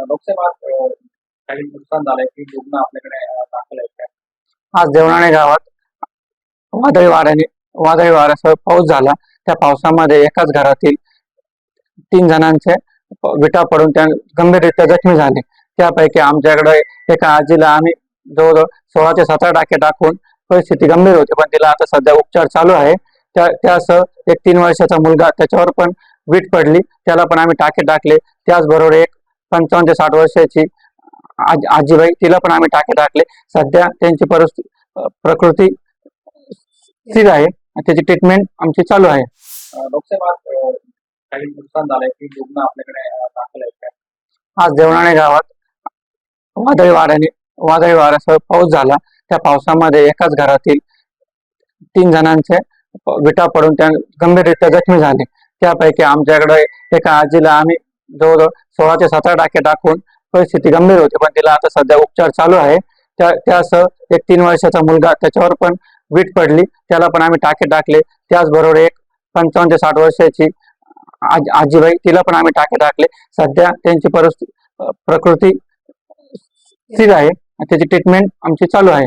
लोकसभा काही नुकसान झालंय की रुग्ण आपल्याकडे दाखल आहेत का? आज देवळाणे गावात वादळी वाऱ्यासह पाऊस झाला. त्या पावसामध्ये एकाच घरातील 3 जणांचे विटा पडून त्या गंभीररीत्या जखमी झाले. त्यापैकी आमच्याकडे एका आजीला आम्ही जवळजवळ 16 ते 17 टाके टाकून परिस्थिती गंभीर होती, पण तिला आता सध्या उपचार चालू आहे. त्यासह एक 3 वर्षाचा मुलगा, त्याच्यावर पण वीट पडली, त्याला पण आम्ही टाके टाकले. त्याचबरोबर एक 55 ते 60 वर्षाची आजीबाई, तिला पण आम्ही टाके टाकले. सध्या त्यांची प्रकृती स्थिर आहे. त्याची ट्रीटमेंट आमची चालू आहे. लोकसभा काही नुकसान झालंय की रुग्ण आपल्याकडे दाखल आहेत का? आज देवळाणे गावात वादळी वाऱ्यासह पाऊस झाला. त्या पावसामध्ये एकाच घरातील 3 जणांचे विटा पडून त्या गंभीररीत्या जखमी झाले. त्यापैकी आमच्याकडे एका आजीला आम्ही जवळजवळ 16 ते 17 टाके टाकून परिस्थिती गंभीर होती, पण तिला आता सध्या उपचार चालू आहे. त्यासह एक 3 वर्षाचा मुलगा, त्याच्यावर पण वीट पडली, त्याला पण आम्ही टाके टाकले. त्याचबरोबर एक 55 ते 60 वर्षाची आजीबाई, तिला पण आम्ही टाके टाकले. सध्या त्यांची प्रकृती स्थिर आहे. त्याची ट्रीटमेंट आमची चालू आहे.